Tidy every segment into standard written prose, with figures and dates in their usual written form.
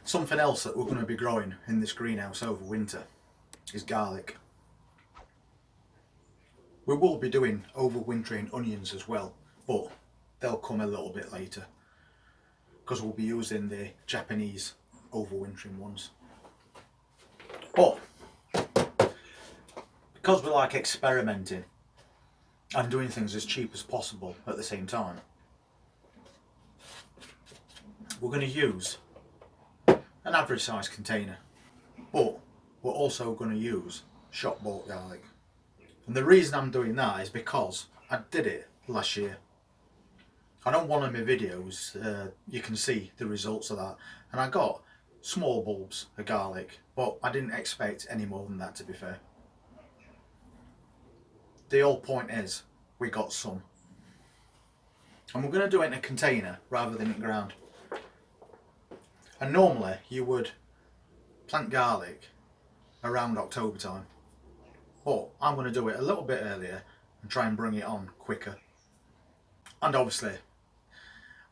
Something else that we're going to be growing in this greenhouse over winter is garlic. We will be doing overwintering onions as well, but they'll come a little bit later because we'll be using the Japanese overwintering ones. But because we like experimenting and doing things as cheap as possible at the same time, we're going to use an average size container, but we're also going to use shop bought garlic. And the reason I'm doing that is because I did it last year. And on one of my videos you can see the results of that, and I got small bulbs of garlic, but I didn't expect any more than that, to be fair. The whole point is we got some, and we're going to do it in a container rather than in ground. And normally you would plant garlic around October time, but I'm going to do it a little bit earlier and try and bring it on quicker. And obviously,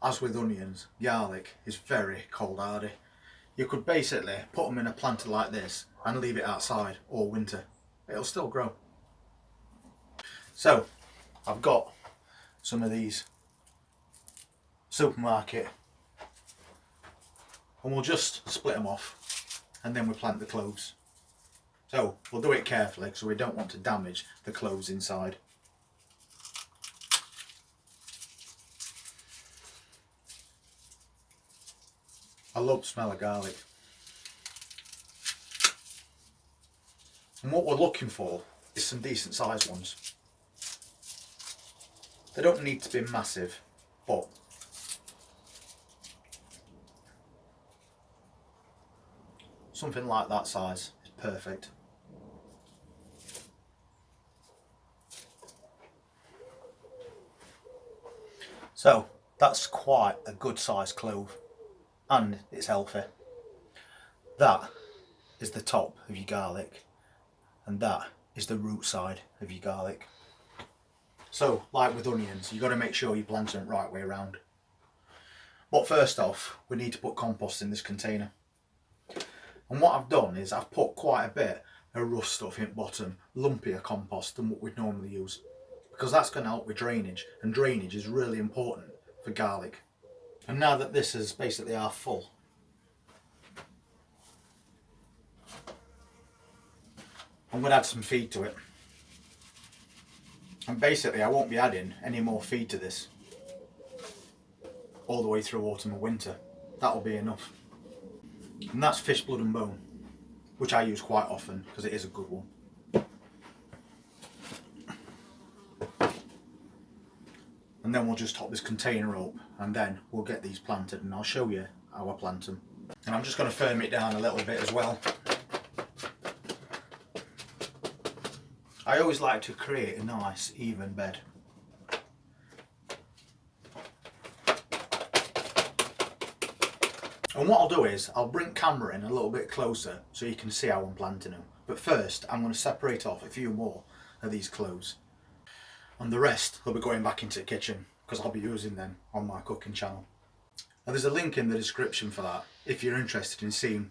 as with onions, garlic is very cold hardy. You could basically put them in a planter like this and leave it outside all winter. It'll still grow. So I've got some of these supermarket, and we'll just split them off and then we plant the cloves. So we'll do it carefully because we don't want to damage the cloves inside. I love the smell of garlic. And what we're looking for is some decent sized ones. They don't need to be massive, but something like that size is perfect. So that's quite a good sized clove, and it's healthy. That is the top of your garlic, and that is the root side of your garlic. So like with onions, you've got to make sure you plant them the right way around. But first off, we need to put compost in this container. And what I've done is I've put quite a bit of rough stuff in the bottom, lumpier compost than what we'd normally use, because that's going to help with drainage, and drainage is really important for garlic. And now that this is basically half full, I'm going to add some feed to it. And basically I won't be adding any more feed to this all the way through autumn or winter. That'll be enough. And that's fish blood and bone, which I use quite often because it is a good one. And then we'll just top this container up, and then we'll get these planted, and I'll show you how I plant them. And I'm just going to firm it down a little bit as well. I always like to create a nice even bed. And what I'll do is I'll bring camera in a little bit closer so you can see how I'm planting them. But first I'm going to separate off a few more of these cloves, and the rest will be going back into the kitchen because I'll be using them on my cooking channel. Now there's a link in the description for that if you're interested in seeing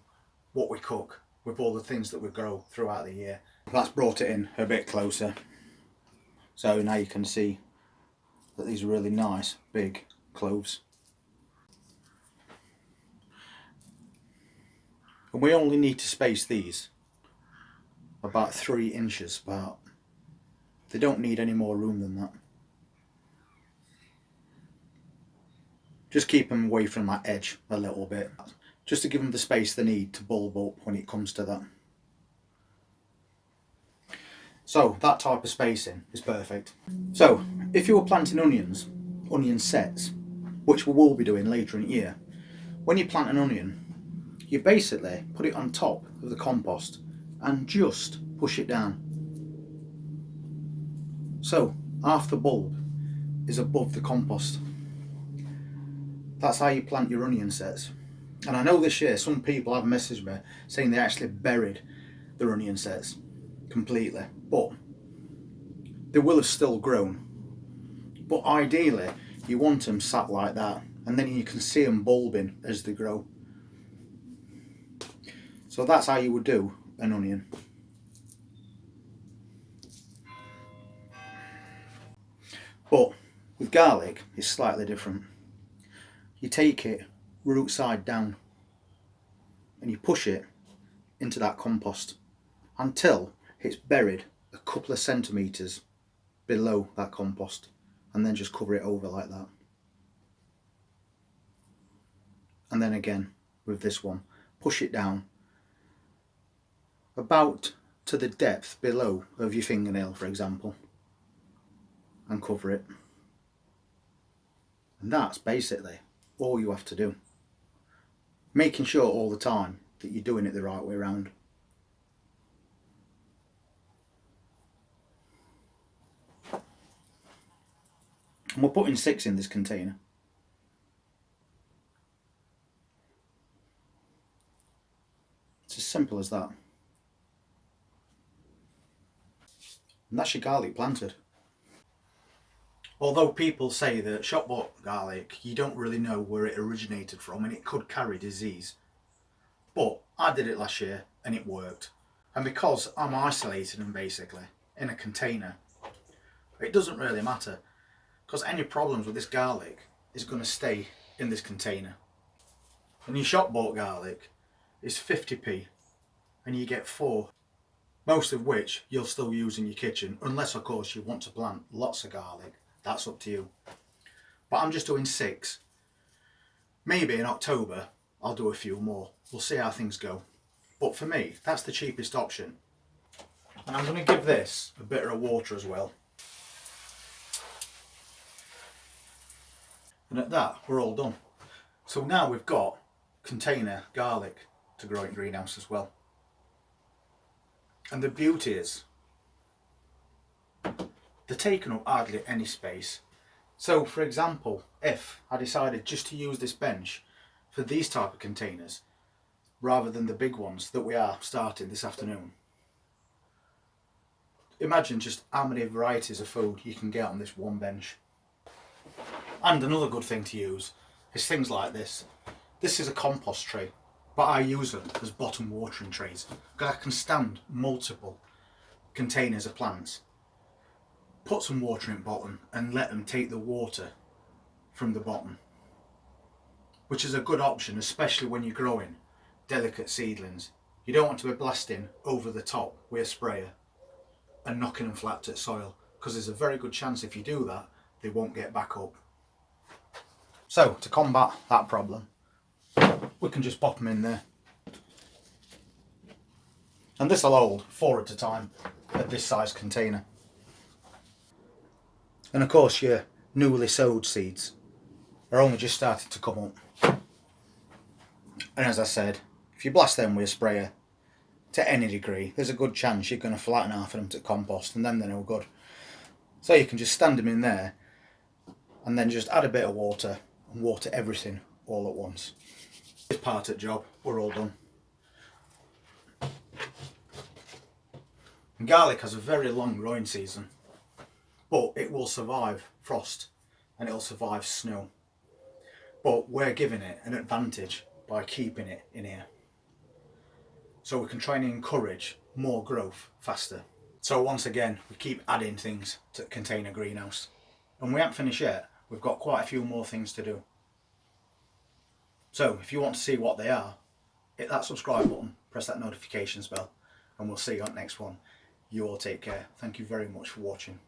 what we cook with all the things that we grow throughout the year. That's brought it in a bit closer, so now you can see that these are really nice big cloves. And we only need to space these about 3 inches apart. They don't need any more room than that. Just keep them away from that edge a little bit, just to give them the space they need to bulb up when it comes to that. So that type of spacing is perfect. So if you were planting onion sets, which we will be doing later in the year, when you plant an onion, you basically put it on top of the compost and just push it down. So half the bulb is above the compost. That's how you plant your onion sets. And I know this year some people have messaged me saying they actually buried their onion sets completely, but they will have still grown. But ideally you want them sat like that, and then you can see them bulbing as they grow. So that's how you would do an onion. But with garlic, it's slightly different. You take it root side down and you push it into that compost until it's buried a couple of centimetres below that compost, and then just cover it over like that. And then again with this one, push it down about to the depth below of your fingernail, for example, and cover it. And that's basically all you have to do, making sure all the time that you're doing it the right way around. And we're putting 6 in this container. It's as simple as that. And that's your garlic planted. Although people say that shop bought garlic, you don't really know where it originated from and it could carry disease. But I did it last year and it worked. And because I'm isolating them basically in a container, it doesn't really matter, because any problems with this garlic is going to stay in this container. And your shop bought garlic is 50p and you get 4, most of which you'll still use in your kitchen, unless of course you want to plant lots of garlic. That's up to you. But I'm just doing 6. Maybe in October I'll do a few more. We'll see how things go. But for me, that's the cheapest option. And I'm going to give this a bit of water as well. And at that, we're all done. So now we've got container garlic to grow in greenhouse as well. And the beauty is, they're taking up hardly any space. So for example, if I decided just to use this bench for these type of containers rather than the big ones that we are starting this afternoon, imagine just how many varieties of food you can get on this one bench. And another good thing to use is things like this. This is a compost tray, but I use them as bottom watering trays because I can stand multiple containers of plants, put some water in bottom and let them take the water from the bottom, which is a good option, especially when you're growing delicate seedlings. You don't want to be blasting over the top with a sprayer and knocking them flat to soil, because there's a very good chance if you do that they won't get back up. So to combat that problem, we can just pop them in there, and this will hold 4 at a time at this size container. And of course your newly sowed seeds are only just starting to come up. And as I said, if you blast them with a sprayer to any degree, there's a good chance you're going to flatten half of them to compost, and then they're no good. So you can just stand them in there and then just add a bit of water and water everything all at once. This part of the job, we're all done. And garlic has a very long growing season, but it will survive frost and it'll survive snow. But we're giving it an advantage by keeping it in here, so we can try and encourage more growth faster. So once again, we keep adding things to contain a greenhouse, and we haven't finished yet. We've got quite a few more things to do. So if you want to see what they are, hit that subscribe button, press that notifications bell, and we'll see you on the next one. You all take care. Thank you very much for watching.